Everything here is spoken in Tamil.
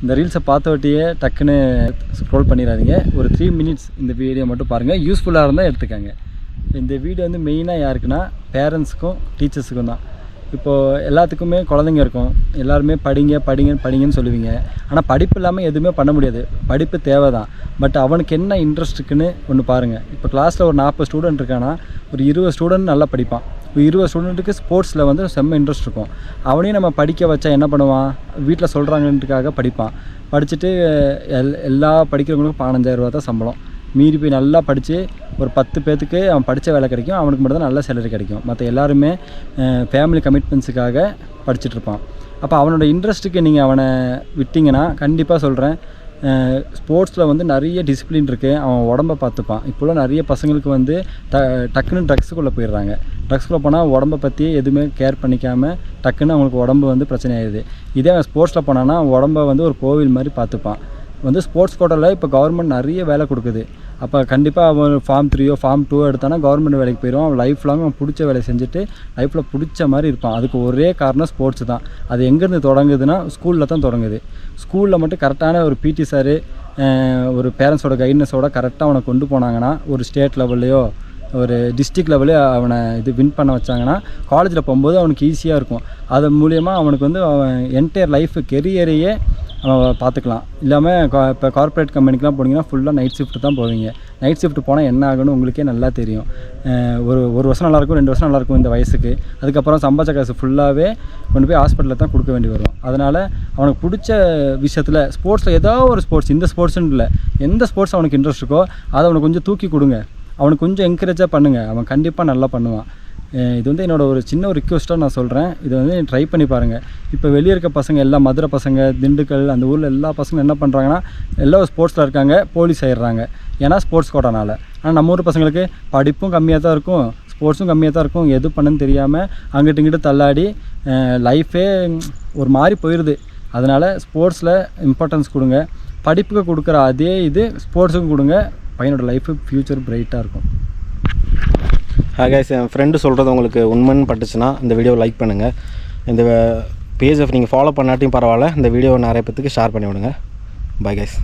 இந்த ரீல்ஸை பார்த்தவட்டியே டக்குன்னு ஸ்க்ரோல் பண்ணிடாதீங்க. ஒரு 3 மினிட்ஸ் இந்த வீடியோ மட்டும் பாருங்கள். யூஸ்ஃபுல்லாக இருந்தால் எடுத்துக்கங்க. இந்த வீடியோ வந்து மெயினாக யாருக்குன்னா பேரண்ட்ஸுக்கும் டீச்சர்ஸுக்கும் தான். இப்போது எல்லாத்துக்குமே குழந்தைங்க இருக்கும். எல்லாருமே படிங்கன்னு சொல்லுவீங்க. ஆனால் படிப்பு இல்லாமல் எதுவுமே பண்ண முடியாது. படிப்பு தேவை தான். பட் அவனுக்கு என்ன இன்ட்ரெஸ்ட் இருக்குன்னு ஒன்று பாருங்கள். இப்போ கிளாஸில் ஒரு 40 ஸ்டூடெண்ட் இருக்கான்னா ஒரு 20 ஸ்டூடெண்ட் நல்லா படிப்பான். 20 ஸ்டூடெண்ட்டுக்கு ஸ்போர்ட்ஸில் வந்து செம்ம இன்ட்ரெஸ்ட் இருக்கும். அவனையும் நம்ம படிக்க வச்சா என்ன பண்ணுவான்? வீட்டில் சொல்கிறாங்கன்றதுக்காக படிப்பான். படிச்சுட்டு எல்லா படிக்கிறவங்களுக்கும் 15,000 ரூபா தான் சம்பளம். மீறி போய் நல்லா படித்து ஒரு 10 பேர்த்துக்கு அவன் படித்த வேலை கிடைக்கும். அவனுக்கு மட்டும் தான் நல்ல சேலரி கிடைக்கும். மற்ற எல்லாருமே ஃபேமிலி கமிட்மெண்ட்ஸுக்காக படிச்சுட்ருப்பான். அப்போ அவனோட இன்ட்ரெஸ்ட்டுக்கு நீங்கள் அவனை விட்டிங்கன்னா கண்டிப்பாக சொல்கிறேன், ஸ்போர்ட்ஸில் வந்து நிறைய டிசிப்ளின் இருக்குது. அவன் உடம்பை பார்த்துப்பான். இப்போலாம் நிறைய பசங்களுக்கு வந்து டக்குன்னு ட்ரக்ஸுக்குள்ளே போயிடுறாங்க. ட்ரக்ஸுக்குள்ளே போனால் உடம்பை பற்றி எதுவுமே கேர் பண்ணிக்காமல் டக்குன்னு அவங்களுக்கு உடம்பு வந்து பிரச்சனை ஆயிடுது. இதே அவன் ஸ்போர்ட்ஸில் போனான்னா உடம்பை வந்து ஒரு கோவில் மாதிரி பார்த்துப்பான். வந்து ஸ்போர்ட்ஸ் கோட்டாவில் இப்போ கவர்மெண்ட் நிறைய வேலை கொடுக்குது. அப்போ கண்டிப்பாக அவன் ஃபார்ம் 3 ஃபார்ம் 2 எடுத்தானா கவர்மெண்ட் வேலைக்கு போயிடுவான். அவன் லைஃப் லாங் அவன் பிடிச்ச வேலையை செஞ்சுட்டு லைஃப்பில் பிடிச்ச மாதிரி இருப்பான். அதுக்கு ஒரே காரணம் ஸ்போர்ட்ஸ் தான். அது எங்கேருந்து தொடங்குதுன்னா ஸ்கூலில் தான் தொடங்குது. ஸ்கூலில் மட்டும் கரெக்டான ஒரு பிடி சார் ஒரு பேரண்ட்ஸோட கைட்னஸோட கரெக்டாக அவனை கொண்டு போனாங்கன்னா ஒரு ஸ்டேட் லெவல்லையோ ஒரு டிஸ்ட்ரிக்ட் லெவலே அவனை வின் பண்ண வச்சாங்கன்னா காலேஜில் போகும்போது அவனுக்கு ஈஸியாக இருக்கும். அது மூலயமா அவனுக்கு வந்து அவன் என்டையர் லைஃப் கெரியரையே அவன் பார்த்துக்கலாம். இல்லாமல் இப்போ கார்ப்பரேட் கம்பெனிக்கெலாம் போனீங்கன்னா ஃபுல்லாக நைட் ஷிஃப்ட் தான் போவீங்க. நைட் ஷிஃப்ட் போனால் என்ன ஆகுன்னு உங்களுக்கே நல்லா தெரியும். ஒரு வருஷம் நல்லாயிருக்கும், 2 வருஷம் நல்லாயிருக்கும் இந்த வயசுக்கு. அதுக்கப்புறம் சம்பாதிச்ச காசு ஃபுல்லாகவே கொண்டு போய் ஹாஸ்பிட்டலில் தான் கொடுக்க வேண்டி வரும். அதனால் அவனுக்கு பிடிச்ச விஷயத்தில் ஸ்போர்ட்ஸில் ஏதோ ஒரு ஸ்போர்ட்ஸ், இந்த ஸ்போர்ட்ஸுன்னு இல்லை, எந்த ஸ்போர்ட்ஸ் அவனுக்கு இன்ட்ரெஸ்ட் இருக்கோ அதை அவனுக்கு கொஞ்சம் தூக்கி கொடுங்க. அவனுக்கு கொஞ்சம் என்கரேஜாக பண்ணுங்கள். அவன் கண்டிப்பாக நல்லா பண்ணுவான். இது வந்து என்னோடய ஒரு சின்ன ஒரு ரிக்வெஸ்ட்டாக நான் சொல்கிறேன். இதை வந்து ட்ரை பண்ணி பாருங்கள். இப்போ வெளியே இருக்க பசங்க எல்லாம் மதுரை பசங்க, திண்டுக்கல், அந்த ஊரில் எல்லா பசங்களும் என்ன பண்ணுறாங்கன்னா எல்லாம் ஸ்போர்ட்ஸில் இருக்காங்க, போலீஸ் ஆயிடுறாங்க. ஏன்னா ஸ்போர்ட்ஸ் கோட்டானால. ஆனால் நம்ம ஊர் பசங்களுக்கு படிப்பும் கம்மியாக தான் இருக்கும், ஸ்போர்ட்ஸும் கம்மியாக தான் இருக்கும். எது பண்ணுன்னு தெரியாமல் அங்கிட்டு இங்கிட்டு தள்ளாடி லைஃபே ஒரு மாதிரி போயிடுது. அதனால் ஸ்போர்ட்ஸில் இம்பார்ட்டன்ஸ் கொடுங்க. படிப்புக்கு கொடுக்குற அதே இது ஸ்போர்ட்ஸுக்கும் கொடுங்க. பையனோட லைஃபு ஃப்யூச்சர் பிரைட்டாக இருக்கும். கைஸ், என் ஃப்ரெண்டு சொல்கிறது உங்களுக்கு உண்மைன்னு பட்டுச்சுன்னா இந்த வீடியோவை லைக் பண்ணுங்கள். இந்த பேஜை நீங்கள் ஃபாலோ பண்ணாட்டியும் பரவாயில்ல, இந்த வீடியோவை நிறைய பேத்துக்கு ஷேர் பண்ணி விடுங்க. Bye guys.